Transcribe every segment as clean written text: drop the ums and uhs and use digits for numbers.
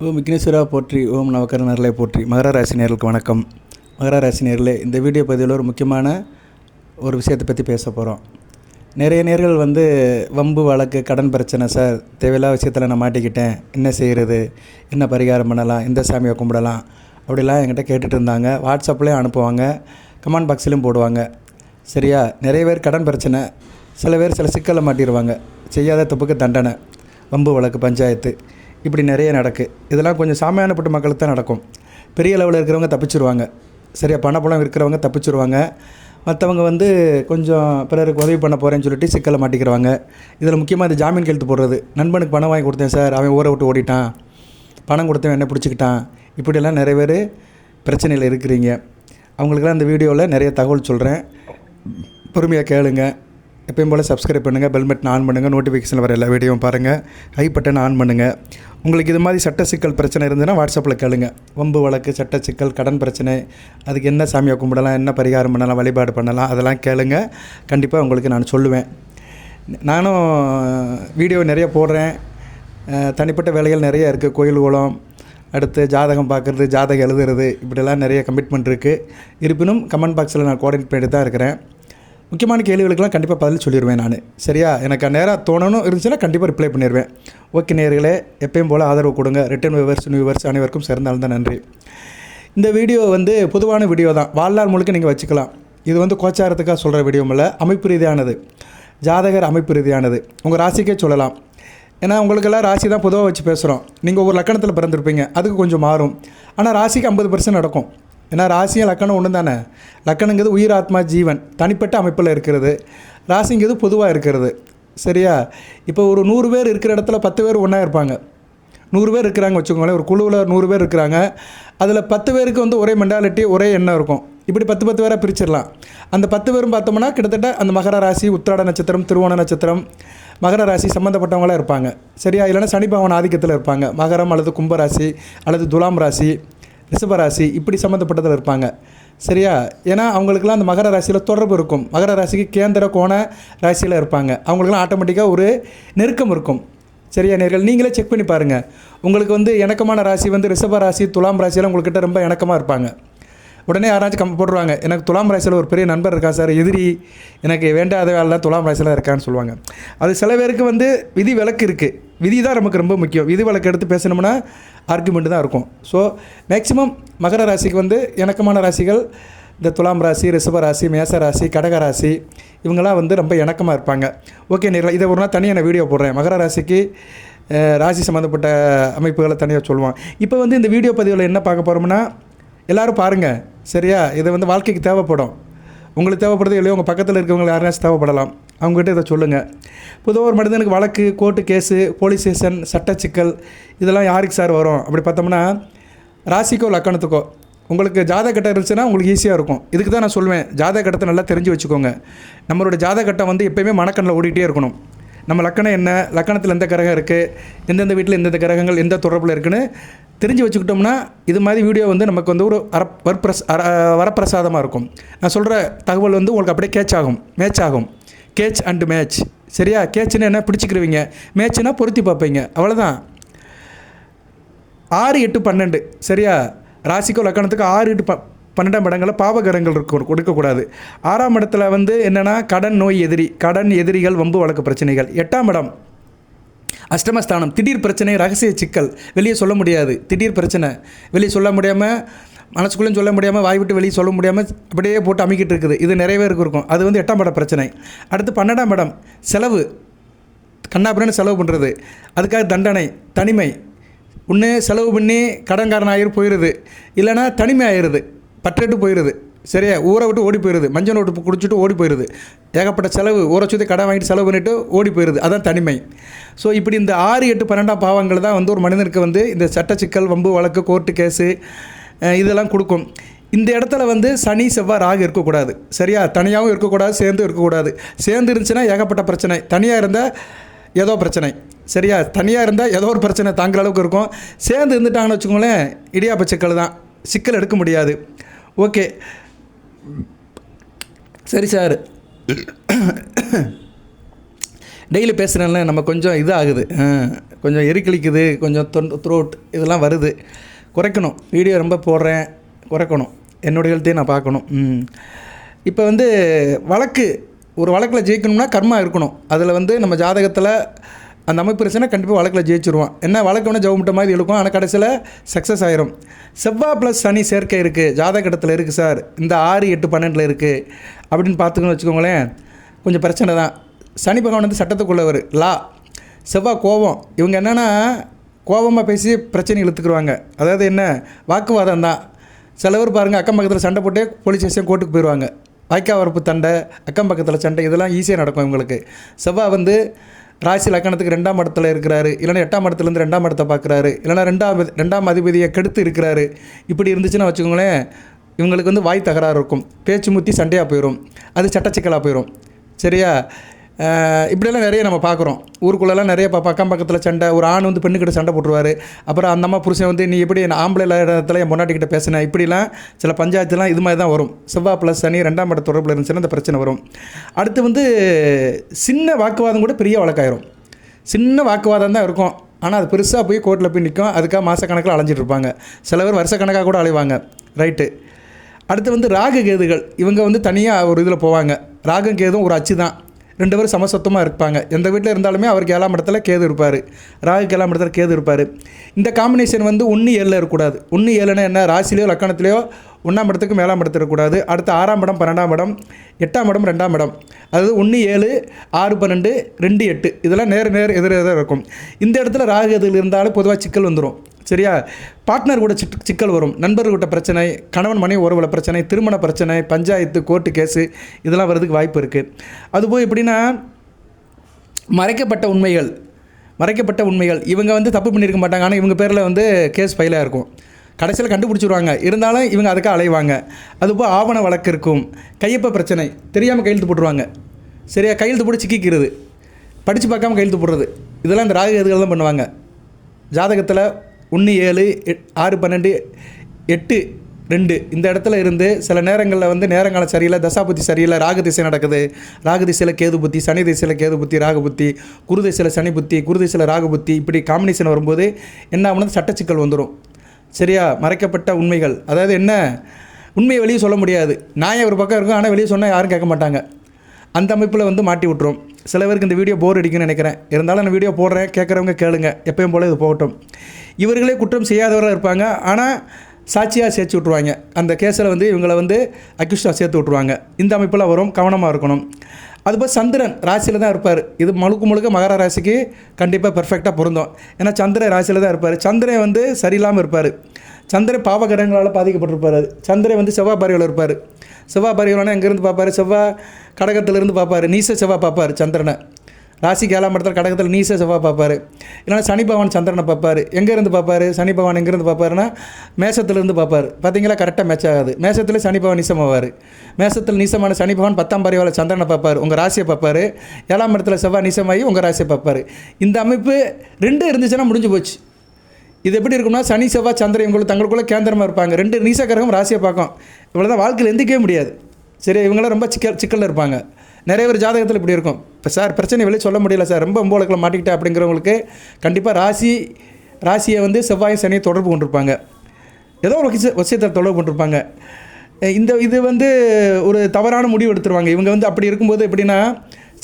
ஓம் விக்னேஸ்வரா போற்றி, ஓம் நவக்கரநர்களை போற்றி. மகர ராசி நேயர்களுக்கு வணக்கம். மகர ராசி நேயர்களே, இந்த வீடியோ பதிவில் ஒரு முக்கியமான ஒரு விஷயத்தை பற்றி பேச போகிறோம். நிறைய நேர்கள் வம்பு வழக்கு கடன் பிரச்சனை, சார் தேவையில்லாத விஷயத்தில் நான் மாட்டிக்கிட்டேன், என்ன செய்கிறது, என்ன பரிகாரம் பண்ணலாம், எந்த சாமியை கும்பிடலாம் அப்படிலாம் என்கிட்ட கேட்டுட்டு இருந்தாங்க. வாட்ஸ்அப்லேயும் அனுப்புவாங்க, கமெண்ட் பாக்ஸ்லேயும் போடுவாங்க. சரியா? நிறைய பேர் கடன் பிரச்சனை, சில பேர் சில சிக்கலில் மாட்டிடுவாங்க. செய்யாத தப்புக்கு தண்டனை, வம்பு வழக்கு, பஞ்சாயத்து, இப்படி நிறைய நடக்கு. இதெல்லாம் கொஞ்சம் சாமானியப்பட்ட மக்களுக்கு தான் நடக்கும். பெரிய லெவலில் இருக்கிறவங்க தப்பிச்சிருவாங்க. சரியா? பணப்பழம் இருக்கிறவங்க தப்பிச்சிருவாங்க. மற்றவங்க கொஞ்சம் பிறருக்கு உதவி பண்ண போகிறேன்னு சொல்லிட்டு சிக்கலை மாட்டிக்கிறவாங்க. இதில் முக்கியமாக இந்த ஜாமீன் கையெழுத்து போடுறது. நண்பனுக்கு பணம் வாங்கி கொடுத்தேன் சார், அவன் ஊரை விட்டு ஓடிட்டான், பணம் கொடுத்தவன் என்ன பிடிச்சிக்கிட்டான், இப்படியெல்லாம் நிறைய பேர் பிரச்சனையில் இருக்கிறீங்க. அவங்களுக்கெல்லாம் இந்த வீடியோவில் நிறைய தகவல் சொல்கிறேன், பொறுமையாக கேளுங்க. எப்பயும் போல் சப்ஸ்கிரைப் பண்ணுங்கள், பெல் பட்டன் ஆன் பண்ணுங்கள், நோட்டிஃபிகேஷனில் வர எல்லா வீடியோவும் பாருங்கள், ஐ பட்டன் ஆன் பண்ணுங்கள். உங்களுக்கு இது மாதிரி சட்ட சிக்கல் பிரச்சனை இருந்ததுன்னா வாட்ஸ்அப்பில் கேளுங்க. வம்பு வழக்கு, சட்ட சிக்கல், கடன் பிரச்சனை, அதுக்கு என்ன சாமியை கும்பிடலாம், என்ன பரிகாரம் பண்ணலாம், வழிபாடு பண்ணலாம், அதெல்லாம் கேளுங்க. கண்டிப்பாக உங்களுக்கு நான் சொல்லுவேன். நானும் வீடியோ நிறைய போடுறேன். தனிப்பட்ட வேலைகள் நிறைய இருக்குது. கோயில் குளம், அடுத்து ஜாதகம் பார்க்குறது, ஜாதகம் எழுதுறது, இப்படிலாம் நிறைய கமிட்மெண்ட் இருக்குது. இருப்பினும் கமெண்ட் பாக்ஸில் நான் கோஆர்டினேட் பண்ணிட்டு தான் இருக்கிறேன். முக்கியமான கேள்விகளுக்கெல்லாம் கண்டிப்பாக பதில் சொல்லிடுவேன் நான். சரியா? எனக்கு நேராக தோணணும் இருந்துச்சுன்னா கண்டிப்பாக ரிப்ளை பண்ணிடுவேன். ஓகே நேயர்களே, எப்பயும் போல் ஆதரவு கொடுங்க. ரிட்டன் வியூவர்ஸ் அனைவருக்கும் சிறந்தாலும் தான் நன்றி. இந்த வீடியோ பொதுவான வீடியோ தான், வாழ்நாள் முழுக்க நீங்கள் வச்சுக்கலாம். இது கோச்சாரத்துக்காக சொல்கிற வீடியோ இல்லை, அமைப்பு ரீதியானது, ஜாதகர் அமைப்பு ரீதியானது. உங்கள் ராசிக்கே சொல்லலாம். ஏன்னா உங்களுக்கெல்லாம் ராசி தான் பொதுவாக வச்சு பேசுகிறோம். நீங்கள் ஒவ்வொரு லக்கணத்தில் பிறந்திருப்பீங்க, அதுக்கு கொஞ்சம் மாறும். ஆனால் ராசிக்கு 50% நடக்கும். ஏன்னா ராசியும் லக்கணம் ஒன்று தானே. லக்கணங்கிறது உயிர், ஆத்மா, ஜீவன், தனிப்பட்ட அமைப்பில் இருக்கிறது. ராசிங்கிறது பொதுவாக இருக்கிறது. சரியா? இப்போ ஒரு 100 பேர் இருக்கிற இடத்துல 10 பேர் ஒன்றா இருப்பாங்க. 100 பேர் இருக்கிறாங்க வச்சுக்கோங்களேன். ஒரு குழுவில் 100 பேர் இருக்கிறாங்க. அதில் 10 பேருக்கு ஒரே மென்டாலிட்டி, ஒரே எண்ணம் இருக்கும். இப்படி 10 பேராக பிரிச்சிடலாம். அந்த 10 பேரும் பார்த்தோம்னா கிட்டத்தட்ட அந்த மகர ராசி, உத்திராட நட்சத்திரம், திருவோண நட்சத்திரம், மகர ராசி சம்மந்தப்பட்டவங்களாக இருப்பாங்க. சரியா? இல்லைன்னா சனி பகவான் ஆதிக்கத்தில் இருப்பாங்க. மகரம் அல்லது கும்பராசி அல்லது துலாம் ராசி, ரிஷபராசி, இப்படி சம்மந்தப்பட்டதில் இருப்பாங்க. சரியா? ஏன்னா அவங்களுக்குலாம் அந்த மகர ராசியில் தொடர்பு இருக்கும். மகர ராசிக்கு கேந்திர கோண ராசியில் இருப்பாங்க. அவங்களுக்குலாம் ஆட்டோமேட்டிக்காக ஒரு நெருக்கம் இருக்கும். சரியா நேர்கள்? நீங்களே செக் பண்ணி பாருங்கள். உங்களுக்கு இணக்கமான ராசி ரிஷப ராசி, துலாம் ராசியெல்லாம் உங்கள்கிட்ட ரொம்ப இணக்கமாக இருப்பாங்க. உடனே யாராச்சும் போடுவாங்க, எனக்கு துலாம் ராசியில் ஒரு பெரிய நண்பர் இருக்கா சார், எதிரி, எனக்கு வேண்டாத வேலைலாம் துலாம் ராசியில் இருக்கான்னு சொல்லுவாங்க. அது சில பேருக்கு விதி விலக்கு இருக்குது. விதி தான் நமக்கு ரொம்ப முக்கியம். விதி விலக்கு எடுத்து பேசணும்னா ஆர்குமெண்ட்டு தான் இருக்கும். ஸோ மேக்ஸிமம் மகர ராசிக்கு இணக்கமான ராசிகள் இந்த துலாம் ராசி, ரிஷப ராசி, மேச ராசி, கடக ராசி, இவங்களாம் ரொம்ப இணக்கமாக இருப்பாங்க. ஓகே நேரில் இதை ஒரு நாள் தனியாக நான் வீடியோ போடுறேன். மகர ராசிக்கு ராசி சம்மந்தப்பட்ட அமைப்புகளை தனியாக சொல்லுவான். இப்போ இந்த வீடியோ பதிவில் என்ன பார்க்க போகிறோம்னா, எல்லோரும் பாருங்கள். சரியா? இது வாழ்க்கைக்கு தேவைப்படும். உங்களுக்கு தேவைப்படுறது இல்லையோ, உங்கள் பக்கத்தில் இருக்கிறவங்க யாராச்சும் தேவைப்படலாம். அவங்ககிட்ட இதை சொல்லுங்கள். பொதுவாக ஒரு மனிதனுக்கு வழக்கு, கோர்ட்டு கேஸு, போலீஸ் ஸ்டேஷன், சட்ட சிக்கல், இதெல்லாம் யாருக்கு சார் வரும் அப்படி பார்த்தோம்னா, ராசிக்கோ லக்கணத்துக்கோ. உங்களுக்கு ஜாதக கட்டம் இருந்துச்சுன்னா உங்களுக்கு ஈஸியாக இருக்கும். இதுக்கு தான் நான் சொல்லுவேன், ஜாதக கட்டத்தை நல்லா தெரிஞ்சு வச்சுக்கோங்க. நம்மளோட ஜாதக கட்டம் எப்போயுமே மனக்கண்ணில் ஓடிட்டே இருக்கணும். நம்ம லக்கணம் என்ன, லக்கணத்தில் எந்த கிரகம் இருக்குது, எந்தெந்த வீட்டில் எந்தெந்த கிரகங்கள் எந்த தொடர்பில் இருக்குன்னு தெரிஞ்சு வச்சுக்கிட்டோம்னா இது மாதிரி வீடியோ நமக்கு ஒரு வரப்பிரசாதமாக இருக்கும். நான் சொல்கிற தகவல் உங்களுக்கு அப்படியே மேட்ச் ஆகும். Catch and match. சரியா? கேட்ச்னு என்ன பிடிச்சிக்கிருவீங்க, மேட்ச்னா பொருத்தி பார்ப்பீங்க, அவ்வளோதான். 6, 8, 12. சரியா? ராசிக்கோ லக்கணத்துக்கு 6, 8, 12 இடங்களில் பாவகரங்கள் கொடுக்கக்கூடாது. 6ஆம் இடத்துல என்னென்னா கடன், நோய், கடன், எதிரிகள், வம்பு வழக்கு பிரச்சனைகள். 8ஆம் இடம் அஷ்டமஸ்தானம், திடீர் பிரச்சனை, ரகசிய சிக்கல், வெளியே சொல்ல முடியாது, திடீர் பிரச்சனை, வெளியே சொல்ல முடியாமல், மனசுக்குள்ளேயும் சொல்ல முடியாமல், வாய் விட்டு வெளியே சொல்ல முடியாமல் அப்படியே போட்டு அமைக்கிட்டு இருக்குது. இது நிறைய பேருக்கு இருக்கும். அது 8ஆம் இடம் பிரச்சனை. அடுத்து 12ஆம் இடம் செலவு, கண்ணாபின்னு செலவு பண்ணுறது, அதுக்காக தண்டனை, தனிமை. ஒன்று செலவு பண்ணி கடன்காரன் ஆகிரு போயிடுது, இல்லைனா தனிமை ஆயிடுது, பற்றெட்டு போயிடுது. சரியா? ஊரை விட்டு ஓடி போயிடுது, மஞ்சள் நோட்டு குடிச்சிட்டு ஓடி போயிடுது, ஏகப்பட்ட செலவு, ஊரை சுற்றி கடன் வாங்கிட்டு செலவு பண்ணிவிட்டு ஓடி போயிடுது, அதான் தனிமை. ஸோ இப்படி இந்த 6, 8, 12ஆம் பாவங்கள் தான் ஒரு மனிதனுக்கு இந்த சட்ட சிக்கல், வம்பு வழக்கு, கோர்ட்டு கேஸு, இதெல்லாம் கொடுக்கும். இந்த இடத்துல சனி, செவ்வாய், ராகு இருக்கக்கூடாது. சரியா? தனியாகவும் இருக்கக்கூடாது, சேர்ந்து இருக்கக்கூடாது. சேர்ந்து இருந்துச்சுன்னா ஏகப்பட்ட பிரச்சனை, தனியாக இருந்தால் ஏதோ பிரச்சனை. சரியா? தனியாக இருந்தால் ஏதோ ஒரு பிரச்சனை தாங்குற அளவுக்கு இருக்கும். சேர்ந்து இருந்துட்டாங்கன்னு வச்சுக்கோங்களேன், இடியாப்ப சிக்கல் தான், சிக்கல் எடுக்க முடியாது. ஓகே சரி சார், டெய்லி பேசுகிறேன்ல, நம்ம கொஞ்சம் இதாகுது, கொஞ்சம் எரிக்கழிக்குது, கொஞ்சம் த்ரோட் இதெல்லாம் வருது. குறைக்கணும். வீடியோ ரொம்ப போடுறேன், குறைக்கணும். என்னுடைய ஹெல்த்தையும் நான் பார்க்கணும். இப்போ வந்து ஒரு வழக்கில் ஜெயிக்கணும்னா கர்மா இருக்கணும். அதில் வந்து நம்ம ஜாதகத்தில் அந்த அமைப்பு பிரச்சனை கண்டிப்பாக வழக்கில் ஜெயிச்சிருவோம். என்ன வழக்கு வேணால் ஜவுமிட்ட மாதிரி இருக்கும், ஆனால் கடைசியில் சக்ஸஸ் ஆயிரும். செவ்வாய் ப்ளஸ் சனி சேர்க்கை இருக்குது, ஜாதகத்தில் இருக்குது சார், இந்த 6, 8, 12 இருக்குது அப்படின்னு பார்த்துக்கணும்னு வச்சுக்கோங்களேன், கொஞ்சம் பிரச்சனை தான். சனி பகவான் வந்து சட்டத்துக்குள்ளவர், லா. செவ்வாய் கோபம். இவங்க என்னென்னா கோபமாக பேசி பிரச்சனை இழுத்துக்குருவாங்க. அதாவது என்ன, வாக்குவாதம் தான். சில பேர் பாருங்கள், அக்கம் பக்கத்தில் சண்டை போட்டு போலீஸ் ஸ்டேஷன் கோர்ட்டுக்கு போயிடுவாங்க. வாய்க்கா வரப்பு சண்டை, அக்கம் பக்கத்தில் சண்டை, இதெல்லாம் ஈஸியாக நடக்கும் இவங்களுக்கு. செவ்வாய் வந்து ராசி லக்கணத்துக்கு 2ஆம் இடத்துல இருக்கிறாரு, இல்லைனா 8ஆம் இடத்துலேருந்து 2ஆம் இடத்தை பார்க்குறாரு, இல்லைனா 2ஆம் அதிபதியை கெடுத்து இருக்கிறாரு. இப்படி இருந்துச்சுன்னா வச்சுக்கோங்களேன், இவங்களுக்கு வந்து வாய் தகராறு இருக்கும், பேச்சு முத்தி சண்டையாக போயிடும், அது சட்டச்சிக்கலாக போயிடும். சரியா? இப்படியெல்லாம் நிறைய நம்ம பார்க்குறோம். ஊருக்குள்ளெல்லாம் நிறைய அக்கம் பக்கத்தில் சண்டை. ஒரு ஆண் வந்து பெண்ணுக்கிட்ட சண்டை போட்டுருவார். அப்புறம் அந்த அம்மா புருஷன் வந்து நீ எப்படி ஆம்பளை இடத்துல என் பொண்டாட்டிக்கிட்ட பேசினேன், இப்படிலாம் சில பஞ்சாயத்துலாம் இது மாதிரி தான் வரும். செவ்வாய் ப்ளஸ் சனி 2ஆம் இட தொடர்பில் இருந்துச்சுன்னா இந்த பிரச்சனை வரும். அடுத்து வந்து சின்ன வாக்குவாதம் கூட பெரிய வழக்காயிரும். சின்ன வாக்குவாதம் தான் இருக்கும், ஆனால் அது பெருசாக போய் கோர்ட்டில் போய் நிற்கும். அதுக்காக மாதக்கணக்கில் அலைஞ்சிட்டு இருப்பாங்க. சில பேர் வருஷக்கணக்காக கூட அலைவாங்க. ரைட்டு. அடுத்து வந்து ராகு கேதுகள். இவங்க வந்து தனியாக ஒரு இதில் போவாங்க. ராகு கேதும் ஒரு அச்சு தான். 2 பேரும் சமசத்துவமாக இருப்பாங்க. எந்த வீட்டில் இருந்தாலுமே அவருக்கு 7ஆம் இடத்துல கேது இருப்பார், ராகுக்கு 7ஆம் இடத்துல கேது இருப்பார். இந்த காம்பினேஷன் வந்து 1, 7 இருக்கக்கூடாது. 1, 7னா என்ன, ராசிலையோ லக்கணத்துலையோ 1ஆம் இடத்துக்கு 7ஆம் இடத்துல இருக்கக்கூடாது. அடுத்து 6ஆம் இடம், 12ஆம் இடம், 8ஆம் இடம், 2ஆம் இடம். அதாவது 1, 7, 6, 12, 2, 8 இதெல்லாம் நேர் எதிராக இருக்கும். இந்த இடத்துல ராகு எதில் இருந்தாலும் பொதுவாக சிக்கல் வந்துடும். சரியா? பார்ட்னர் கூட சிக்கல் வரும். நண்பர்கள்கிட்ட பிரச்சனை, கணவன் மனைவி உறவுல பிரச்சனை, திருமண பிரச்சனை, பஞ்சாயத்து, கோர்ட்டு கேஸு இதெல்லாம் வர்றதுக்கு வாய்ப்பு இருக்குது. அதுபோல் எப்படின்னா மறைக்கப்பட்ட உண்மைகள் இவங்க வந்து தப்பு பண்ணியிருக்க மாட்டாங்க, ஆனால் இவங்க பேரில் வந்து கேஸ் ஃபைலாக இருக்கும். கடைசியில் கண்டுபிடிச்சிருவாங்க, இருந்தாலும் இவங்க அதுக்காக அலைவாங்க. அதுபோல் ஆவண வழக்கு இருக்கும். கையொப்ப பிரச்சனை, தெரியாமல் கையெழுத்து போட்டுருவாங்க. சரியா? கையெழுத்து போட்டு சிக்கிக்கிறது, படித்து பார்க்காம கையெழுத்து போடுறது, இதெல்லாம் இந்த ராகு எதுகள் தான் பண்ணுவாங்க. ஜாதகத்தில் 1, 7, 6, 12, 8, 2 இந்த இடத்துல இருந்து சில நேரங்களில் வந்து நேரங்காலம் சரியில்லை, தசாபுத்தி சரியில்லை, ராகு திசை நடக்குது, ராகு திசையில் கேது புத்தி, சனி திசையில் கேது புத்தி, ராகு புத்தி, குரு திசையில் சனி புத்தி, குரு திசையில் ராகு புத்தி, இப்படி காம்பினேஷன் வரும்போது என்ன ஆகும்னா சட்டச்சிக்கல் வந்துடும். சரியா? மறைக்கப்பட்ட உண்மைகள், அதாவது என்ன, உண்மையை வெளியே சொல்ல முடியாது. நியாயம் ஒரு பக்கம் இருக்கும், ஆனால் வெளியே சொன்னால் யாரும் கேட்க மாட்டாங்க. அந்த அமைப்பில் வந்து மாட்டி விட்டுரும். சில பேருக்கு இந்த வீடியோ போர் அடிக்குன்னு நினைக்கிறேன். இருந்தாலும் நான் வீடியோ போடுறேன், கேட்குறவங்க கேளுங்க, எப்பயும் போல் இது போகட்டும். இவர்களே குற்றம் செய்யாதவராக இருப்பாங்க, ஆனால் சாட்சியாக சேர்த்து விட்ருவாங்க. அந்த கேஸில் வந்து இவங்களை வந்து அக்யூஸ்டாக சேர்த்து விட்ருவாங்க. இந்த அமைப்பில் வரும், கவனமாக இருக்கணும். அதுபோல் சந்திரன் ராசியில் தான் இருப்பார். இது முழுக்க மகர ராசிக்கு கண்டிப்பாக பெர்ஃபெக்டாக பொருந்தும். ஏன்னா சந்திரன் ராசியில் தான் இருப்பார். சந்திரன் வந்து சரியில்லாமல் இருப்பார். சந்திரன் பாவகிரகங்களால் பாதிக்கப்பட்டிருப்பார். சந்திரன் வந்து செவ்வாய் பார்வையில் இருப்பார். செவ்வாய் பார்வையில்னா எங்கேருந்து பார்ப்பார், செவ்வாய் கடகத்திலிருந்து பார்ப்பார். நீச செவ்வாய் பார்ப்பார் சந்திரனை. ராசிக்கு 7ஆம் இடத்துல கடகத்தில் நீச செவ்வாய் பார்ப்பார். இல்லைனா சனி பகவான் சந்திரனை பார்ப்பார். எங்கேருந்து பார்ப்பார், சனி பகவான் எங்கேருந்து பார்ப்பாருன்னா மேசத்துலேருந்து பார்ப்பார். பார்த்தீங்களா, கரெக்டாக மேட்ச் ஆகாது. மேசத்தில் சனி பகவான் நீசமாவார். மேசத்தில் நீசமான சனி பகவான் 10ஆம் பார்வையால் சந்திரனை பார்ப்பார், உங்கள் ராசியை பார்ப்பார். 7ஆம் இடத்துல செவ்வாய் நீசமாகி உங்கள் ராசியை பார்ப்பார். இந்த அமைப்பு 2 இருந்துச்சுன்னா முடிஞ்சு போச்சு. இது எப்படி இருக்கும்னா, சனி செவ்வாய் சந்திரன் இவங்களுக்கு தங்களுக்குள்ளே கேந்திரமாக இருப்பாங்க. 2 நீச கிரகம் ராசியை பார்க்கும். இவ்வளோ தான், வாழ்க்கையில் எந்திக்கவே முடியாது. சரி, இவங்களாம் ரொம்ப சிக்கலில் இருப்பாங்க. நிறைய பேர் ஜாதகத்தில் இப்படி இருக்கும். இப்போ சார் பிரச்சனை வெளியே சொல்ல முடியல சார், ரொம்ப ஒம்போலக்கில் மாட்டிக்கிட்டேன் அப்படிங்கிறவங்களுக்கு கண்டிப்பாக ராசியை வந்து செவ்வாயும் சனியை தொடர்பு கொண்டிருப்பாங்க. ஏதோ ஒரு விஷயத்தை தொடர்பு கொண்டிருப்பாங்க. இது வந்து ஒரு தவறான முடிவு எடுத்துருவாங்க. இவங்க வந்து அப்படி இருக்கும்போது எப்படின்னா,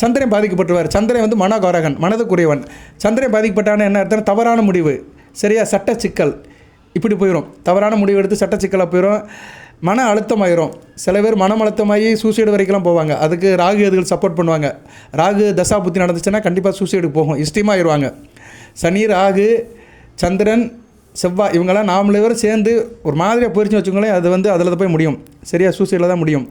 சந்திரன் பாதிக்கப்பட்டுருவார். சந்திரன் வந்து மனோகாரகன், மனதுக்குரியவன். சந்திரன் பாதிக்கப்பட்டான என்ன அர்த்தம், தவறான முடிவு. சரியா? சட்ட சிக்கல் இப்படி போயிடும். தவறான முடிவு எடுத்து சட்ட சிக்கலாக போயிடும். மன அழுத்தமாயிரும். சில பேர் மனம் அழுத்தமாகி சூசைடு வரைக்கும் போவாங்க. அதுக்கு ராகு எதுகள் சப்போர்ட் பண்ணுவாங்க. ராகு தசா புத்தி நடந்துச்சுன்னா கண்டிப்பாக சூசைடு போகும், இஷ்டமாகிடுவாங்க. சனி, ராகு, சந்திரன், செவ்வாய் இவங்கெல்லாம் 4 பேரும் சேர்ந்து ஒரு மாதிரியாக போயிடுச்சுன்னு வச்சுக்கோங்களேன், அது வந்து அதில் தான் போய் முடியும். சரியா? சூசைடில் தான் முடியும்.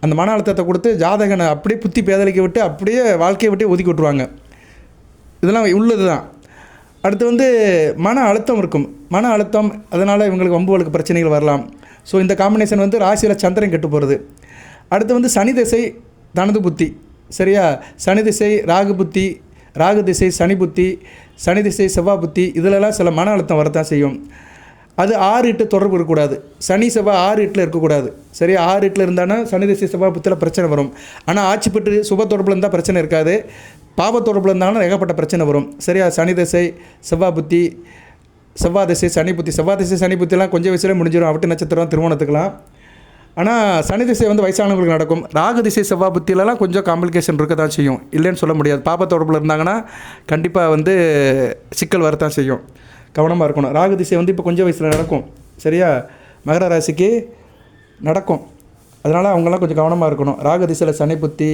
அந்த மன அழுத்தத்தை கொடுத்து ஜாதகனை அப்படியே புத்தி பேதலிக்க விட்டு அப்படியே வாழ்க்கையை விட்டு ஒதுக்கி விட்டுருவாங்க. இதெல்லாம் உள்ளது தான். அடுத்து வந்து மன அழுத்தம் இருக்கும். மன அழுத்தம், அதனால் இவங்களுக்கு வம்புகளுக்கு பிரச்சனைகள் வரலாம். ஸோ இந்த காம்பினேஷன் வந்து ராசியில் சந்திரன் கெட்டு போகிறது. அடுத்து வந்து சனி திசை தனது புத்தி. சரியா? சனி திசை ராகு புத்தி, ராகு திசை சனி புத்தி, சனி திசை செவ்வாய் புத்தி, இதிலெல்லாம் சில மன அழுத்தம் வரத்தான் செய்யும். அது 6, 8 தொடர்பு இருக்கக்கூடாது. சனி செவ்வாய் 6, 8 இருக்கக்கூடாது. சரியா? 6, 8 இருந்தானா சனி திசை செவ்வாய் புத்தியில் பிரச்சனை வரும். ஆனால் ஆட்சி பெற்று சுப தொடர்பில் இருந்தால் பிரச்சனை இருக்காது. பாவத்தொடர்பில் இருந்தாங்கன்னா ஏகப்பட்ட பிரச்சனை வரும். சரியா? சனி திசை, செவ்வாய் புத்தி, செவ்வாய் திசை, சனி புத்தி. செவ்வாய் திசை, சனி புத்திலாம் கொஞ்சம் வயசுலேயே முடிஞ்சிடும், அவிட்ட நட்சத்திரம், திருமணத்துக்கெலாம். ஆனால் சனி திசை வந்து வயசானவங்களுக்கு நடக்கும். ராகு திசை, செவ்வாய் புத்தியிலலாம் கொஞ்சம் காம்ப்ளிகேஷன் இருக்க தான் செய்யும், இல்லைன்னு சொல்ல முடியாது. பாப்பத்தொடர்பில் இருந்தாங்கன்னா கண்டிப்பாக வந்து சிக்கல் வரத்தான் செய்யும், கவனமாக இருக்கணும். ராகு திசை வந்து இப்போ கொஞ்சம் வயசில் நடக்கும். சரியா? மகர ராசிக்கு நடக்கும், அதனால் அவங்களாம் கொஞ்சம் கவனமாக இருக்கணும். ராகு திசையில் சனி புத்தி,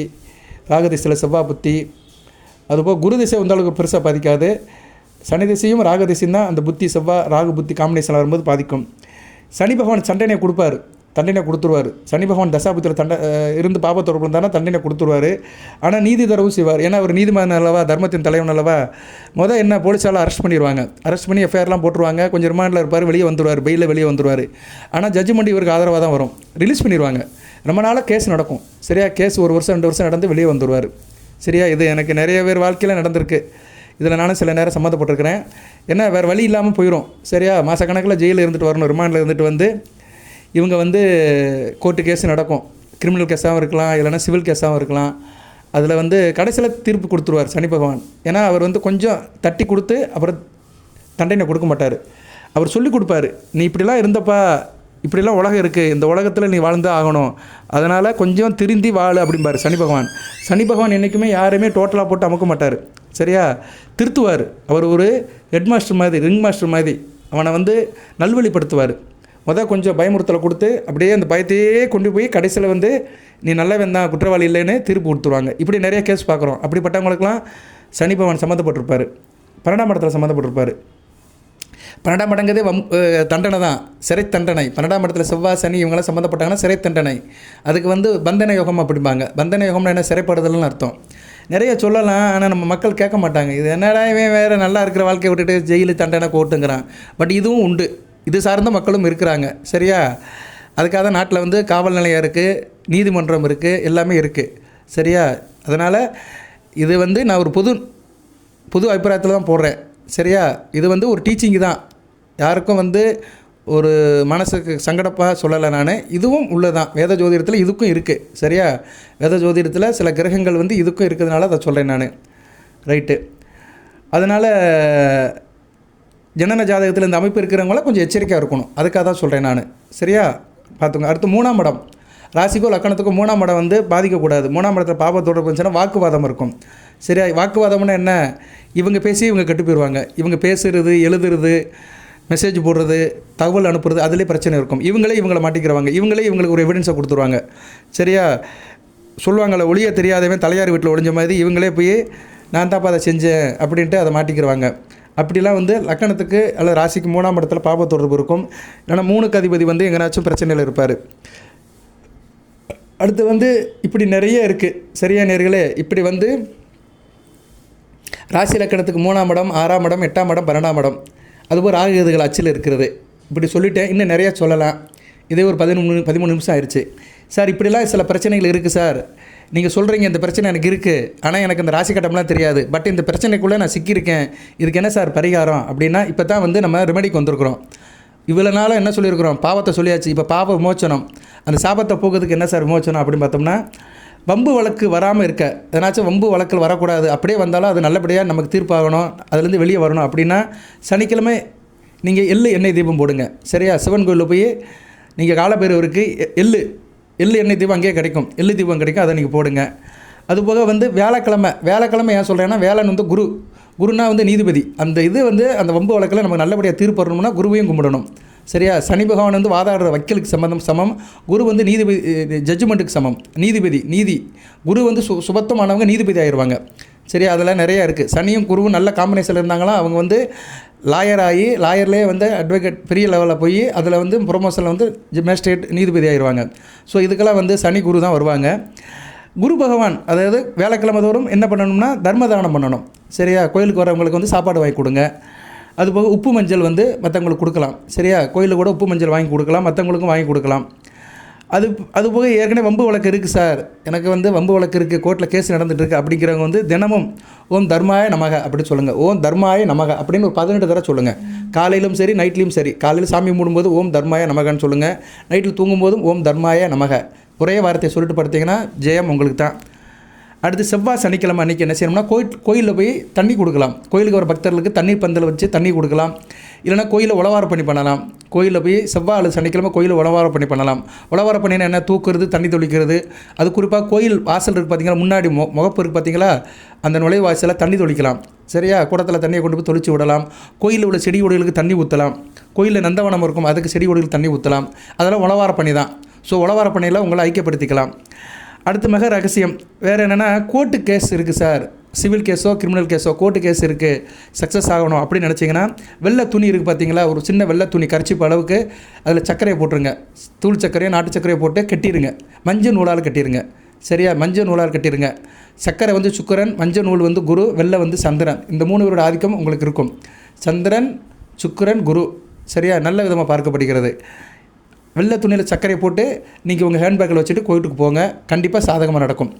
ராகு திசையில் செவ்வாய் புத்தி. அதுபோல் குரு திசை வந்து அளவுக்கு பெருசாக பாதிக்காது. சனி திசையும் ராகு திசையும் தான் அந்த புத்தி, செவ்வாய் ராகு புத்தி காம்பினேஷனில் வரும்போது பாதிக்கும். சனி பகவான் தண்டனையை கொடுப்பார், தண்டனை கொடுத்துருவார். சனி பகவான் தசாபுத்தியில் இருந்து பாபத்தொடர்பு இருந்தாலும் தண்டனை கொடுத்துருவார். ஆனால் நீதி தரவும் செய்வார். ஏன்னா அவர் நீதிமன்றம் அல்லவா, தர்மத்தின் தலைவன் அல்லவா. என்ன போலீஸால் அரெஸ்ட் பண்ணிடுவாங்க, அரெஸ்ட் பண்ணி எஃப்ஐஆர்லாம் போட்டுருவாங்க. கொஞ்சம் ரிமாண்டில் இருப்பார், வெளியே வந்துடுவார், பெயிலில் வெளியே வந்துடுவார். ஆனால் ஜட்ஜ்மெண்ட் இவருக்கு ஆதரவாக தான் வரும், ரிலீஸ் பண்ணிடுவாங்க. ரொம்ப நாளாக கேஸ் நடக்கும். சரியா? கேஸ் 1 வருஷம் 2 வருஷம் நடந்து வெளியே வந்துடுவார். சரியா? இது எனக்கு நிறைய பேர் வாழ்க்கையில் நடந்திருக்கு. இதில் நானும் சில நேரம் சம்மந்தப்பட்டிருக்கிறேன். ஏன்னா வேறு வழி இல்லாமல் போயிடும். சரியா? மாதக்கணக்கில் ஜெயிலில் இருந்துட்டு வரணும், ரிமாண்டில் இருந்துட்டு வந்து இவங்க வந்து கோர்ட்டு கேஸ் நடக்கும். கிரிமினல் கேஸாகவும் இருக்கலாம், இல்லைனா சிவில் கேஸாகவும் இருக்கலாம். அதில் வந்து கடைசியில் தீர்ப்பு கொடுத்துருவார் சனி பகவான். ஏன்னா அவர் வந்து கொஞ்சம் தட்டி கொடுத்து அப்புறம் தண்டனை கொடுக்க மாட்டார். அவர் சொல்லி கொடுப்பார், நீ இப்படிலாம் இருந்தப்பா, இப்படிலாம் உலகம் இருக்குது, இந்த உலகத்தில் நீ வாழ்ந்து ஆகணும், அதனால் கொஞ்சம் திருந்தி வாழு அப்படிம்பார் சனி பகவான். சனி பகவான் என்றைக்குமே யாரையுமே டோட்டலாக போட்டு அமுக்க மாட்டார். சரியா? திருத்துவார். அவர் ஒரு ஹெட் மாஸ்டர் மாதிரி, ரிங் மாஸ்டர் மாதிரி அவனை வந்து நல்வழிப்படுத்துவார். கொஞ்சம் பயமுறுத்தலை கொடுத்து அப்படியே அந்த பயத்தையே கொண்டு போய் கடைசியில் வந்து நீ நல்லவன் தான், குற்றவாளி இல்லைன்னு தீர்ப்பு கொடுத்துருவாங்க. இப்படி நிறைய கேஸ் பார்க்குறோம். அப்படிப்பட்டவங்களுக்கெல்லாம் சனி பகவான் சம்மந்தப்பட்டிருப்பார், 12ஆம் இடத்துல சம்மந்தப்பட்டிருப்பார். 12ஆம் இடங்கிறதே தண்டனை தான், சிறை தண்டனை. 12ஆம் இடத்துல செவ்வாய் சனி இவங்களாம் சம்மந்தப்பட்டாங்கன்னா சிறை தண்டனை. அதுக்கு வந்து பந்தன யோகம் அப்படிம்பாங்க. பந்தன யோகம்னா என்ன? சிறைப்படுதல்னு அர்த்தம். நிறைய சொல்லலாம், ஆனால் நம்ம மக்கள் கேட்க மாட்டாங்க. இது என்னடா இவன் வேறு நல்லா இருக்கிற வாழ்க்கையை விட்டுட்டு ஜெயிலு தண்டனை கோட்டுங்கிறான். பட் இதுவும் உண்டு, இது சார்ந்த மக்களும் இருக்கிறாங்க. சரியா? அதுக்காக தான் நாட்டில் வந்து காவல் நிலையம் இருக்குது, நீதிமன்றம் இருக்குது, எல்லாமே இருக்குது. சரியா? அதனால் இது வந்து நான் ஒரு புது அபிப்பிராயத்தில் தான் போடுறேன். சரியா? இது வந்து ஒரு டீச்சிங்கு தான், யாருக்கும் வந்து ஒரு மனசுக்கு சங்கடப்பாக சொல்லலை நான். இதுவும் உள்ளதான், வேத ஜோதிடத்தில் இதுக்கும் இருக்குது. சரியா? வேத ஜோதிடத்தில் சில கிரகங்கள் வந்து இதுக்கும் இருக்கிறதுனால அதை சொல்கிறேன் நான். ரைட்டு. அதனால் ஜனன ஜாதகத்தில் இந்த அமைப்பு இருக்கிறவங்கள கொஞ்சம் எச்சரிக்கையாக இருக்கணும், அதுக்காக தான் சொல்கிறேன் நான். சரியா? பார்த்துங்க. அடுத்து 3ஆம் இடம், ராசிக்கோ லக்கணத்துக்கோ 3ஆம் இடம் வந்து பாதிக்கக்கூடாது. 3ஆம் இடத்துல பாபத்தோடு இருந்துச்சுன்னா வாக்குவாதம் இருக்கும். சரியா? வாக்குவாதம்னா என்ன? இவங்க பேசி இவங்க கெட்டு போயிடுவாங்க. இவங்க பேசுகிறது, எழுதுறது, மெசேஜ் போடுறது, தகவல் அனுப்புறது, அதிலே பிரச்சனை இருக்கும். இவங்கள மாட்டிக்கிறவாங்க, இவங்களுக்கு ஒரு எவிடன்ஸை கொடுத்துருவாங்க. சரியா? சொல்லுவாங்கள்ல, ஒளிய தெரியாதவன் தலையார் வீட்டில் ஒளிஞ்ச மாதிரி இவங்களே போய் நான் தான்ப்பா அதை செஞ்சேன் அப்படின்ட்டு அதை மாட்டிக்கிறவாங்க. அப்படிலாம் வந்து லக்கணத்துக்கு அல்லது ராசிக்கு 3ஆம் இடத்துல பாப தொடர்பு இருக்கும். ஏன்னா 3க்கு அதிபதி வந்து எங்கேனாச்சும் பிரச்சனையில் இருப்பார். அடுத்து வந்து இப்படி நிறைய இருக்குது. சரியா நேர்களே? இப்படி வந்து ராசி லக்கணத்துக்கு 3ஆம் இடம், 6ஆம் இடம், 8ஆம் இடம், 12ஆம் இடம், அதுபோல் ராகுகேதுகள் அச்சில் இருக்கிறது. இப்படி சொல்லிட்டேன், இன்னும் நிறையா சொல்லலாம். இதே ஒரு 13 நிமிஷம் ஆயிடுச்சு. சார் இப்படிலாம் சில பிரச்சனைகள் இருக்குது சார், நீங்கள் சொல்கிறீங்க இந்த பிரச்சனை எனக்கு இருக்குது, ஆனால் எனக்கு இந்த ராசி கட்டம்லாம் தெரியாது, பட் இந்த பிரச்சனைக்குள்ளே நான் சிக்கியிருக்கேன், இதுக்கு என்ன சார் பரிகாரம் அப்படின்னா, இப்போ தான் வந்து நம்ம ரெமெடிக்கு வந்திருக்கிறோம். இவ்வளோ நாளாக என்ன சொல்லியிருக்கிறோம்? பாவத்தை சொல்லியாச்சு. இப்போ பாவ விமோச்சனம், அந்த சாபத்தை போகிறதுக்கு என்ன சார் விமோச்சனம் அப்படின்னு பார்த்தோம்னா, வம்பு வழக்கு வராமல் இருக்க, எதனாச்சும் வம்பு வழக்கில் வரக்கூடாது, அப்படியே வந்தாலும் அது நல்லபடியாக நமக்கு தீர்ப்பாகணும், அதுலேருந்து வெளியே வரணும் அப்படின்னா சனிக்கிழமை நீங்கள் எண்ணெய் தீபம் போடுங்க. சரியா? சிவன் கோயிலில் போய் நீங்கள் காலபைரவருக்கு எள்ளு எண்ணெய் தீபம் அங்கேயே கிடைக்கும், எள்ளு தீபம் கிடைக்கும், அதை நீங்கள் போடுங்க. அதுபோக வந்து வேலைக்கிழமை ஏன் சொல்கிறேன்னா, வேலைன்னு வந்து குருனா வந்து நீதிபதி. அந்த இது வந்து அந்த வம்பு வழக்கில் நமக்கு நல்லபடியாக தீர்ப்பு வரணும்னா குருவையும் கும்பிடணும். சரியா? சனி பகவான் வந்து வாதாடுற வக்கீலுக்கு சமம், குரு வந்து நீதிபதி ஜட்ஜ்மெண்ட்டுக்கு சமம், நீதி. குரு வந்து சுபத்தமானவங்க நீதிபதி ஆயிடுவாங்க. சரியா? அதெல்லாம் நிறையா இருக்குது. சனியும் குருவும் நல்ல காம்பினேஷனில் இருந்தாங்களா அவங்க வந்து லாயர் ஆகி, லாயர்லேயே வந்து அட்வொகேட் பெரிய லெவலில் போய் அதில் வந்து ப்ரொமோஷனில் வந்து மேஜிஸ்ட்ரேட் நீதிபதி ஆயிடுவாங்க. ஸோ இதுக்கெல்லாம் வந்து சனி குரு தான் வருவாங்க. குரு பகவான் அதாவது வேலைக்கிழமை தோறும் என்ன பண்ணணும்னா தர்மதானம் பண்ணணும். சரியா? கோயிலுக்கு வரவங்களுக்கு வந்து சாப்பாடு வாங்கி கொடுங்க. அதுபோக உப்பு மஞ்சள் வந்து மற்றவங்களுக்கு கொடுக்கலாம். சரியா? கோயிலில் கூட உப்பு மஞ்சள் வாங்கி கொடுக்கலாம், மற்றவங்களுக்கும் வாங்கி கொடுக்கலாம். அதுபோக ஏற்கனவே வம்பு வழக்கு இருக்குது சார், எனக்கு வந்து வம்பு வழக்கு இருக்குது, கோர்ட்டில் கேஸ் நடந்துகிட்ருக்கு அப்படிங்கிறவங்க வந்து தினமும் ஓம் தர்மாய நமக அப்படி சொல்லுங்கள். ஓம் தர்மாய நமக அப்படின்னு ஒரு 18 தடவை சொல்லுங்கள். காலையிலும் சரி நைட்லேயும் சரி. காலையில் சாமி மூடும்போது ஓம் தர்மாய நமகன்னு சொல்லுங்கள், நைட்டில் தூங்கும்போதும் ஓம் தர்மாய நமக. ஒரே வார்த்தையை சொல்லிட்டு படுத்திங்கன்னா ஜெயம் உங்களுக்கு தான். அடுத்து செவ்வாய் சனிக்கிழமை அன்றைக்கி என்ன செய்யணும்னா கோயிலில் போய் தண்ணி கொடுக்கலாம். கோயிலுக்கு வர பக்தர்களுக்கு தண்ணீர் பந்தல் வச்சு தண்ணி கொடுக்கலாம். இல்லைனா கோயிலில் உழவார பண்ணி பண்ணலாம். கோயிலில் போய் செவ்வாய் அல்லது சனிக்கிழமை கோயிலில் உழவார பண்ணி பண்ணலாம். உழவார பண்ணினா என்ன, தூக்குறது, தண்ணி தொளிக்கிறது. அது குறிப்பாக கோயில் வாசல் இருக்குது பார்த்தீங்களா, முன்னாடி முகப்பு இருக்குது பார்த்தீங்களா, அந்த நுழைவாசலில் தண்ணி தொளிக்கலாம். சரியா, குடத்தில் தண்ணியை கொண்டு போய் தொளிச்சு விடலாம். கோயிலில் உள்ள செடி கொடிகளுக்கு தண்ணி ஊற்றலாம். கோயிலில் நந்தவனம் இருக்கும், அதுக்கு செடி கொடிகளுக்கு தண்ணி ஊற்றலாம். அதெல்லாம் உழவார பண்ணி தான். ஸோ உழவார பண்ணியில் உங்களை ஐக்கியப்படுத்திக்கலாம். அடுத்து மிக ரகசியம் வேறு என்னென்னா, கோர்ட்டு கேஸ் இருக்குது சார், சிவில் கேஸோ கிரிமினல் கேஸோ கோர்ட்டு கேஸ் இருக்குது, சக்ஸஸ் ஆகணும் அப்படின்னு நினச்சிங்கன்னா, வெள்ளை துணி இருக்குது பார்த்தீங்களா, ஒரு சின்ன வெள்ளை துணி கர்ச்சிப்பு அளவுக்கு, அதில் சர்க்கரையை போட்டுருங்க. தூள் சர்க்கரையை நாட்டு சர்க்கரையை போட்டு கட்டிடுங்க. மஞ்சள் நூலால் கட்டிடுங்க. சரியா, மஞ்சள் நூலால் கட்டிடுங்க. சர்க்கரை வந்து சுக்கிரன், மஞ்சள் நூல் வந்து குரு, வெள்ளை வந்து சந்திரன். இந்த 3 பேரோட ஆதிக்கம் உங்களுக்கு இருக்கும். சந்திரன், சுக்கிரன், குரு. சரியா, நல்ல விதமாக பார்க்கப்படுகிறது. வெள்ளை துணியில் சர்க்கரையை போட்டு நீங்கள் உங்கள் ஹேண்ட்பேக்கில் வச்சுட்டு கோயிலுக்கு போங்க. கண்டிப்பாக சாதகமாக நடக்கும்.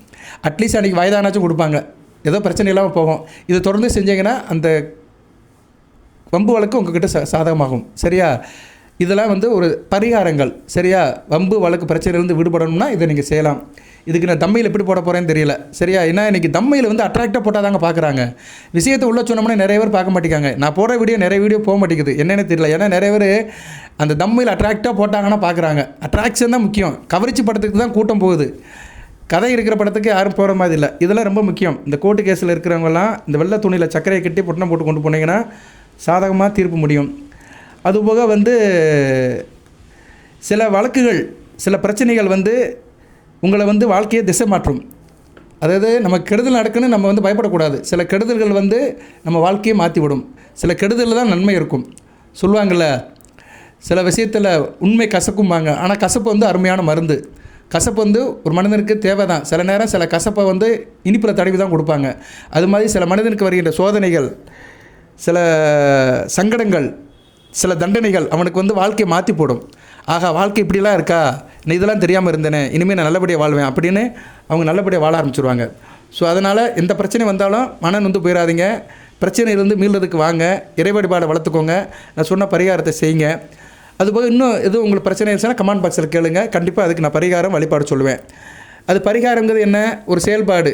அட்லீஸ்ட் அன்றைக்கி வயதானாச்சும் கொடுப்பாங்க, ஏதோ பிரச்சனை இல்லாமல் போகும். இதை தொடர்ந்து செஞ்சீங்கன்னா அந்த வம்பு வழக்கு உங்கள்கிட்ட சாதகமாகும். சரியா, இதெல்லாம் வந்து ஒரு பரிகாரங்கள். சரியா, வம்பு வழக்கு பிரச்சனையிலேருந்து விடுபடணும்னா இதை நீங்கள் செய்யலாம். இதுக்கு நான் தம்மையில் எப்படி போட போகிறேன்னு தெரியல. சரியா, ஏன்னா இன்றைக்கி தம்மையில் வந்து அட்ராக்டாக போட்டால் தாங்க பார்க்குறாங்க. விஷயத்தை உள்ள சொன்னோம்னா நிறைய பேர் பார்க்க மாட்டேங்காங்க. நான் போடுற நிறைய வீடியோ போக மாட்டேங்குது, என்னென்னு தெரியல. ஏன்னா நிறைய பேர் அந்த தம்மையில் அட்ராக்டாக போட்டாங்கன்னா பார்க்குறாங்க. அட்ராக்ஷன் தான் முக்கியம். கவர்ச்சி படத்துக்கு தான் கூட்டம் போகுது, கதை இருக்கிற படத்துக்கு யாரும் போகிற மாதிரி இல்லை. இதெல்லாம் ரொம்ப முக்கியம். இந்த கோர்ட்டு கேஸில் இருக்கிறவங்கலாம் இந்த வெள்ளை துணியில் சர்க்கரையை கட்டி பொட்டணம் போட்டு கொண்டு போனீங்கன்னா சாதகமாக தீர்ப்பு முடியும். அதுபோக வந்து சில வழக்குகள், சில பிரச்சனைகள் வந்து உங்களை வந்து வாழ்க்கையை திசை மாற்றும். அதாவது நம்ம கெடுதல் நடக்குன்னு நம்ம வந்து பயப்படக்கூடாது. சில கெடுதல்கள் வந்து நம்ம வாழ்க்கையை மாற்றி விடும். சில கெடுதலில் தான் நன்மை இருக்கும். சொல்லுவாங்கள்ல, சில விஷயத்தில் உண்மை கசக்கும்பாங்க, ஆனால் கசப்பு வந்து அருமையான மருந்து. கசப்பு வந்து ஒரு மனிதனுக்கு தேவை தான். சில நேரம் சில கசப்பை வந்து இனிப்பில் தடவி தான் கொடுப்பாங்க. அது மாதிரி சில மனிதனுக்கு வருகின்ற சோதனைகள், சில சங்கடங்கள், சில தண்டனைகள் அவனுக்கு வந்து வாழ்க்கையை மாற்றி போடும். ஆகா, வாழ்க்கை இப்படிலாம் இருக்கா, நான் இதெல்லாம் தெரியாமல் இருந்தேனே, இனிமேல் நான் நல்லபடியாக வாழ்வேன் அப்படின்னு அவங்க நல்லபடியாக வாழ ஆரம்பிச்சிடுவாங்க. ஸோ அதனால் எந்த பிரச்சனை வந்தாலும் மனம் வந்து போயிடாதீங்க. பிரச்சனையிலேருந்து மீள்றதுக்கு வாங்க, இறை வழிபாடை வளர்த்துக்கோங்க, நான் சொன்ன பரிகாரத்தை செய்யுங்க. அதுபோக இன்னும் எதுவும் உங்களுக்கு பிரச்சனை இருந்துச்சுன்னா கமெண்ட் பாக்ஸில் கேளுங்க. கண்டிப்பாக அதுக்கு நான் பரிகாரம் வழிபாடு சொல்லுவேன். அது பரிகாரங்கிறது என்ன, ஒரு செயல்பாடு,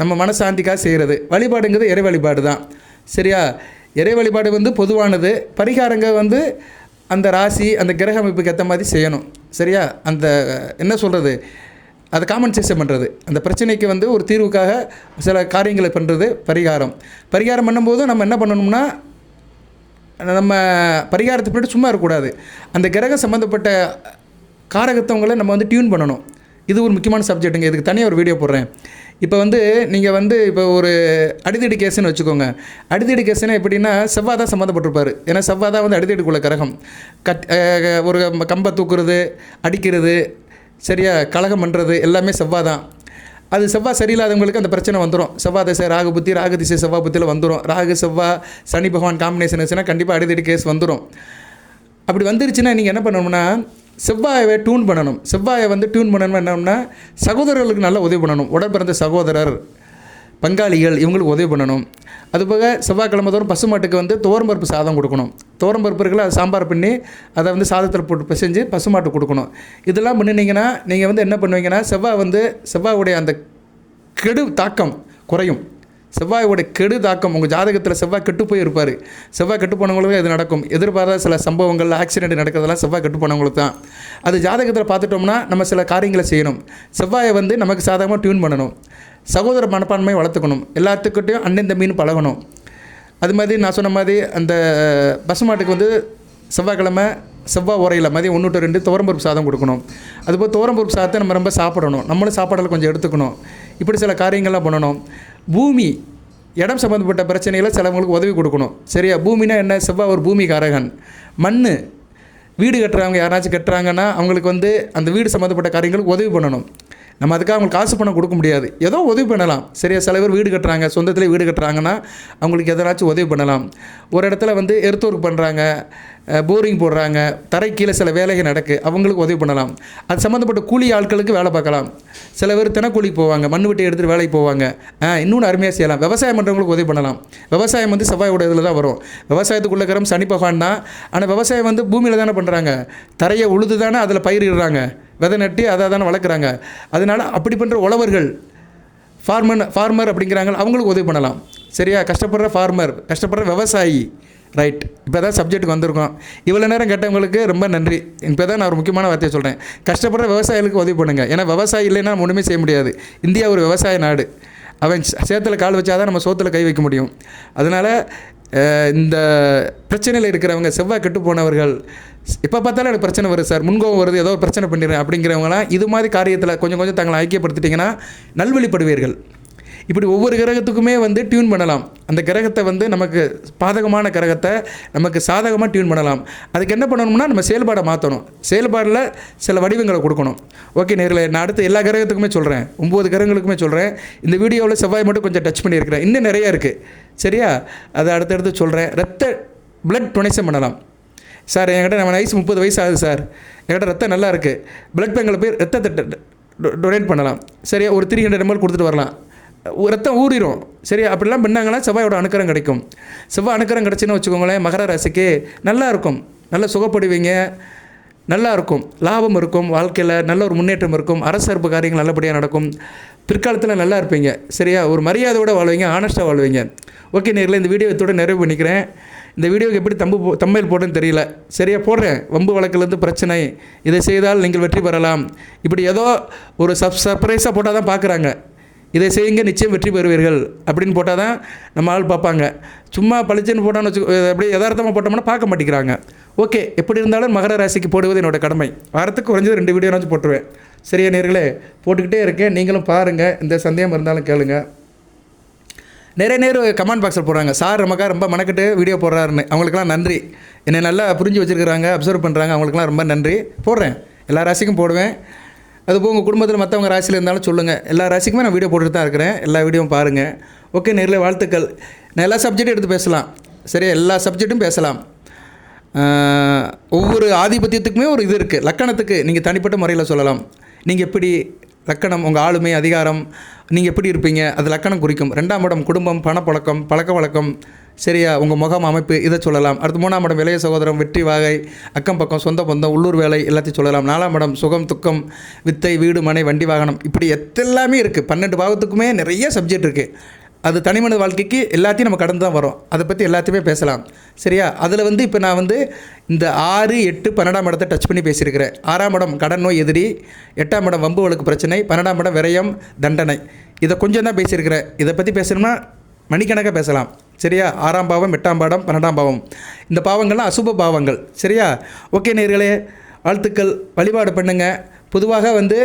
நம்ம மனசாந்திக்காக செய்கிறது. வழிபாடுங்கிறது இறை வழிபாடு தான். சரியா, இறை வழிபாடு வந்து பொதுவானது. பரிகாரங்க வந்து அந்த ராசி, அந்த கிரக அமைப்புக்கு ஏற்ற மாதிரி செய்யணும். சரியா, அந்த என்ன சொல்கிறது, அதை காம்பன்சேஷன் பண்ணுறது, அந்த பிரச்சனைக்கு வந்து ஒரு தீர்வுக்காக சில காரியங்களை பண்ணுறது பரிகாரம். பரிகாரம் பண்ணும்போது நம்ம என்ன பண்ணணும்னா, நம்ம பரிகாரத்தை பண்ணிட்டு சும்மா இருக்கக்கூடாது. அந்த கிரக சம்மந்தப்பட்ட காரகத்தவங்களை நம்ம வந்து டியூன் பண்ணணும். இது ஒரு முக்கியமான சப்ஜெக்ட்டுங்க. இதுக்கு தனியாக ஒரு வீடியோ போடுறேன். இப்போ வந்து நீங்கள் வந்து இப்போ ஒரு அடிதடி கேஸுன்னு வச்சுக்கோங்க. அடிதடி கேஸுன்னா எப்படின்னா, செவ்வாய் தான் சம்மந்தப்பட்டிருப்பார். ஏன்னா செவ்வாய் தான் வந்து அடிதடிக்குள்ள கிரகம். ஒரு கம்பை தூக்குறது, அடிக்கிறது, சரியா, கலகம் பண்ணுறது எல்லாமே செவ்வாய் தான். அது செவ்வாய் சரியில்லாதவங்களுக்கு அந்த பிரச்சனை வந்துடும். செவ்வாய் திசை ராகு புத்தி, ராகு திசை செவ்வாய் புத்தியில் வந்துடும். ராகு செவ்வாய் சனி பகவான் காம்பினேஷன் இருந்துச்சுன்னா கண்டிப்பாக அடிதடி கேஸ் வந்துடும். அப்படி வந்துருச்சுன்னா நீங்கள் என்ன பண்ணணும்னா, செவ்வாயை டியூன் பண்ணணும். செவ்வாயை வந்து டியூன் பண்ணணும் என்னன்னா, சகோதரர்களுக்கு நல்லா உதவி பண்ணணும். உடன் பிறந்த சகோதரர், பங்காளிகள், இவங்களுக்கு உதவி பண்ணணும். அதுபோக செவ்வாய்க்கிழமை தோறும் பசுமாட்டுக்கு வந்து துவரம்பருப்பு சாதம் கொடுக்கணும். துவரம்பருப்பு இருக்குல்ல, அதை சாம்பார் பண்ணி அதை வந்து சாதத்தில் போட்டு பிசைஞ்சு பசுமாட்டு கொடுக்கணும். இதெல்லாம் பண்ணினீங்கன்னா நீங்கள் வந்து என்ன பண்ணுவீங்கன்னா, செவ்வாய் வந்து செவ்வாயுடைய அந்த கெடு தாக்கம் குறையும். செவ்வாயோட கெடு தாக்கம், உங்கள் ஜாதகத்தில் செவ்வாய் கெட்டு போய் இருப்பார். செவ்வாய் கெட்டு போனவங்களுக்கு இது நடக்கும். எதிர்பாராத சில சம்பவங்கள், ஆக்சிடென்ட் நடக்கிறதெல்லாம் செவ்வாய் கெட்டு போனவங்களுக்கு தான். அது ஜாதகத்தில் பார்த்துட்டோம்னா நம்ம சில காரியங்களை செய்யணும். செவ்வாயை வந்து நமக்கு சாதகமாக டியூன் பண்ணணும். சகோதர மனப்பான்மையை வளர்த்துக்கணும். எல்லாத்துக்கிட்டையும் அண்ணன் தம்பின்னு பழகணும். அது மாதிரி நான் சொன்ன மாதிரி அந்த பசுமாட்டுக்கு வந்து செவ்வாய்க்கிழமை செவ்வாய் உரையில் மதியம் 1 to 2 துவரம்பருப்பு சாதம் கொடுக்கணும். அதுபோல் துவரம்பருப்பு சாதத்தை நம்ம ரொம்ப சாப்பிடணும். நம்மளும் சாப்பாடில் கொஞ்சம் எடுத்துக்கணும். இப்படி சில காரியங்கள்லாம் பண்ணணும். பூமி, இடம் சம்மந்தப்பட்ட பிரச்சனைகளை சிலவங்களுக்கு உதவி கொடுக்கணும். சரியா, பூமினா என்ன, செவ்வாய் ஒரு பூமி காரகன். மண், வீடு கட்டுறவங்க யாராச்சும் கட்டுறாங்கன்னா அவங்களுக்கு வந்து அந்த வீடு சம்மந்தப்பட்ட காரியங்களுக்கு உதவி பண்ணணும். நம்ம அதுக்காக அவங்களுக்கு காசு பணம் கொடுக்க முடியாது, ஏதோ உதவி பண்ணலாம். சரியா, சில பேர் வீடு கட்டுறாங்க, சொந்தத்திலே வீடு கட்டுறாங்கன்னா அவங்களுக்கு எதனாச்சும் உதவி பண்ணலாம். ஒரு இடத்துல வந்து எர்த் ஒர்க் பண்ணுறாங்க, போரிங் போடுறாங்க, தரை கீழே சில வேலைகள் நடக்குது, அவங்களுக்கு உதவி பண்ணலாம். அது சம்மந்தப்பட்ட கூலி ஆட்களுக்கு வேலை பார்க்கலாம். சில பேர் தினக்கூலிக்கு போவாங்க, மண் வெட்டி எடுத்துகிட்டு வேலைக்கு போவாங்க. இன்னொன்று அருமையாக செய்யலாம், விவசாயம் பண்ணுறவங்களுக்கு உதவி பண்ணலாம். விவசாயம் வந்து செவ்வாயோட இதில் தான் வரும். விவசாயத்துக்குள்ள கிரம் சனி பகவான் தான். ஆனால் விவசாயம் வந்து பூமியில் தானே பண்ணுறாங்க, தரையை உழுது தானே அதில் பயிரிடுறாங்க, விதை நட்டி அதை தானே வளர்க்குறாங்க. அதனால் அப்படி பண்ணுற உழவர்கள், ஃபார்மர் அப்படிங்கிறாங்க, அவங்களுக்கு உதவி பண்ணலாம். சரியா? கஷ்டப்படுற ஃபார்மர், கஷ்டப்படுற விவசாயி. ரைட். இப்போ தான் சப்ஜெக்ட்டுக்கு வந்திருக்கோம். இவ்வளோ நேரம் கேட்டவங்களுக்கு ரொம்ப நன்றி. இப்போ தான் நான் ஒரு முக்கியமான வார்த்தையை சொல்கிறேன். கஷ்டப்படுற விவசாயிகளுக்கு உதவி பண்ணுங்கள். ஏன்னா விவசாயி இல்லைன்னா நம்ம ஒன்றுமே செய்ய முடியாது. இந்தியா ஒரு விவசாய நாடு. அவன் சேத்துல கால் வச்சா தான் நம்ம சோத்தில் கை வைக்க முடியும். அதனால் இந்த பிரச்சனையில் இருக்கிறவங்க, செவ்வாய் கெட்டு போனவர்கள், எப்போ பார்த்தாலும் எனக்கு பிரச்சனை வருது சார், முன்கோவம் வருது, ஏதோ ஒரு பிரச்சனை பண்ணிடுறேன் அப்படிங்கிறவங்களாம் இது மாதிரி காரியத்தில் கொஞ்சம் தங்களை ஐக்கியப்படுத்திட்டிங்கன்னா நல்வழிப்படுவீர்கள். இப்படி ஒவ்வொரு கிரகத்துக்குமே வந்து டியூன் பண்ணலாம். அந்த கிரகத்தை வந்து நமக்கு பாதகமான கிரகத்தை நமக்கு சாதகமாக டியூன் பண்ணலாம். அதுக்கு என்ன பண்ணணும்னா நம்ம செயல்பாடை மாற்றணும். செயல்பாடில் சில வடிவங்களை கொடுக்கணும். ஓகே நேர்களே, நான் அடுத்து எல்லா கிரகத்துக்குமே சொல்கிறேன், 9 கிரகங்களுக்குமே சொல்கிறேன். இந்த வீடியோவில் செவ்வாய் மட்டும் கொஞ்சம் டச் பண்ணியிருக்கிறேன். இன்னும் நிறையா இருக்குது. சரியா? அதை அடுத்தடுத்து சொல்கிறேன். பிளட் டொனேஷன் பண்ணலாம். சார் என்கிட்ட நம்ம வயசு 30 வயசு ஆகுது சார், என்கிட்ட ரத்தம் நல்லா இருக்குது, பிளட் பேங்கில் போய் ரத்தத்தை டொனேட் பண்ணலாம். சரியா? ஒரு 300 ml கொடுத்துட்டு வரலாம். ரத்தம் ஊறிடும். சரி, அப்படிலாம் பண்ணாங்கன்னா செவ்வாயோட அனுக்கிரம் கிடைக்கும். செவ்வாய் அனுக்கிரம் கிடச்சின்னு வச்சுக்கோங்களேன், மகர ராசிக்கு நல்லா இருக்கும், நல்லா சுகப்படுவீங்க, நல்லா இருக்கும், லாபம் இருக்கும், வாழ்க்கையில் நல்ல ஒரு முன்னேற்றம் இருக்கும், அரசு காரியங்கள் நல்லபடியாக நடக்கும், பிற்காலத்தில் நல்லா இருப்பீங்க. சரியா? ஒரு மரியாதையோடு வாழ்வீங்க, ஆனஸ்ட்டாக வாழ்வீங்க. ஓகே நேரில் இந்த வீடியோ இதோட நிறைவு பண்ணிக்கிறேன். இந்த வீடியோக்கு எப்படி தம்பையில் போடுறேன்னு தெரியல. சரியாக போடுறேன். வம்பு வழக்கிலேருந்து பிரச்சனை, இதை செய்தால் நீங்கள் வெற்றி பெறலாம், இப்படி ஏதோ ஒரு சர்ப்ரைஸாக போட்டால் தான் பார்க்குறாங்க. இதை செய்யுங்க, நிச்சயம் வெற்றி பெறுவீர்கள் அப்படின்னு போட்டால் தான் நம்ம ஆள் பார்ப்பாங்க. சும்மா பளிச்சுன்னு போட்டான்னு அப்படியே யதார்த்தமாக போட்டோம்னா பார்க்க மாட்டேங்கிறாங்க. ஓகே, எப்படி இருந்தாலும் மகர ராசிக்கு போடுவது என்னோடய கடமை. வாரத்துக்கு குறைஞ்சது 2 வீடியோனாச்சும் போட்டுருவேன். சரியா நேர்களே? போட்டுக்கிட்டே இருக்கேன், நீங்களும் பாருங்கள். இந்த சந்தேகம் இருந்தாலும் கேளுங்க. நிறைய கமெண்ட் பாக்ஸில் போடுறாங்க, சார் நமக்காக ரொம்ப மெனக்கிட்டு வீடியோ போடுறாருன்னு. அவங்களுக்குலாம் நன்றி. என்னை நல்லா புரிஞ்சு வச்சுருக்கிறாங்க, அப்சர்வ் பண்ணுறாங்க. அவங்களுக்குலாம் ரொம்ப நன்றி. போடுறேன், எல்லா ராசிக்கும் போடுவேன். அதுபோல் உங்கள் குடும்பத்தில் மற்றவங்க ராசியில் இருந்தாலும் சொல்லுங்கள். எல்லா ராசிக்குமே நான் வீடியோ போட்டுட்டு தான் இருக்கிறேன். எல்லா வீடியோவும் பாருங்கள். ஓகே நேரில் வாழ்த்துக்கள். நான் எல்லா சப்ஜெக்டும் எடுத்து பேசலாம். சரியா? எல்லா சப்ஜெக்ட்டும் பேசலாம். ஒவ்வொரு ஆதிபத்தியத்துக்குமே ஒரு இது இருக்குது. லக்கணத்துக்கு நீங்கள் தனிப்பட்ட முறையில் சொல்லலாம். நீங்கள் எப்படி லக்கணம், உங்கள் ஆளுமை, அதிகாரம், நீங்கள் எப்படி இருப்பீங்க, அது லக்கணம் குறிக்கும். 2ஆம் இடம் குடும்பம், பணப்பழக்கம், பழக்க வழக்கம், சரியா, உங்கள் முகம் அமைப்பு, இதை சொல்லலாம். அடுத்து 3ஆம் இடம் இளைய சகோதரம், வெற்றி, வாகை, அக்கம் பக்கம், சொந்த பந்தம், உள்ளூர் வேலை, எல்லாத்தையும் சொல்லலாம். 4ஆம் இடம் சுகம், துக்கம், வித்தை, வீடு, மனை, வண்டி, வாகனம், இப்படி எல்லாமே இருக்குது. 12 பாவத்துக்குமே நிறைய சப்ஜெக்ட் இருக்குது. அது தனிமனித வாழ்க்கைக்கு எல்லாத்தையும் நம்ம கடந்து தான் வரோம். அதை பற்றி எல்லாத்தையுமே பேசலாம். சரியா? அதில் வந்து இப்போ நான் வந்து இந்த 6, 8, 12ஆம் இடத்தை டச் பண்ணி பேசியிருக்கிறேன். 6ஆம் இடம் கடன் நோய் எதிரி, 8ஆம் இடம் வம்பு வழக்கு பிரச்சனை, 12ஆம் இடம் விரயம், தண்டனை. இதை கொஞ்சம் தான் பேசியிருக்கிறேன். இதை பற்றி பேசணும்னா மணிக்கணக்காக பேசலாம். சரியா? 6ஆம் பாவம், 8ஆம் பாவம், 12ஆம் பாவம், இந்த பாவங்கள்லாம் அசுப பாவங்கள். சரியா? ஓகே நேர்களே, வாழ்த்துக்கள். வழிபாடு பண்ணுங்கள். பொதுவாக வந்து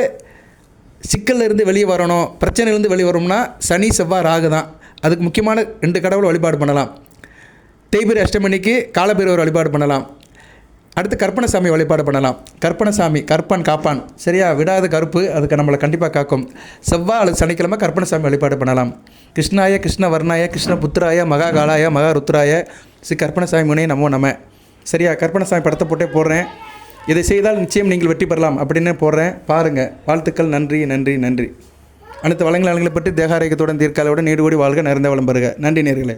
சிக்கல்ல இருந்து வெளியே வரணும், பிரச்சனையிலேருந்து வெளியே வரணும்னா சனி, செவ்வாய், ராகு தான். அதுக்கு முக்கியமான 2 கடவுளை வழிபாடு பண்ணலாம். தேய்பிரை அஷ்டமணிக்கு காலபைரவர் வழிபாடு பண்ணலாம். அடுத்து கற்பனசாமி வழிபாடு பண்ணலாம். கற்பனசாமி, கற்பன் காப்பான். சரியா? விடாத கருப்பு, அதுக்கு நம்மளை கண்டிப்பாக காக்கும். செவ்வாய் அல்லது சனிக்கிழமை கற்பனசாமி வழிபாடு பண்ணலாம். கிருஷ்ணாய, கிருஷ்ண வர்ணாய, கிருஷ்ண புத்திராய, மகா காலாய, மகா ருத்ராய, ஸ்ரீ கற்பனசாமி முனே நமோ நம. சரியா? கற்பனசாமி படத்தை போட்டே போடுறேன். இதை செய்தால் நிச்சயம் நீங்கள் வெற்றி பெறலாம் அப்படின்னு போடுறேன். பாருங்கள். வாழ்த்துக்கள். நன்றி நன்றி நன்றி. அனைத்து வளங்களை பற்றி தேகாரோக்கியத்துடன் தீர்க்காலோடு நீடு கூடி வாழ்க, நிறைந்த வளம் பெறுக. நன்றி நேர்களே.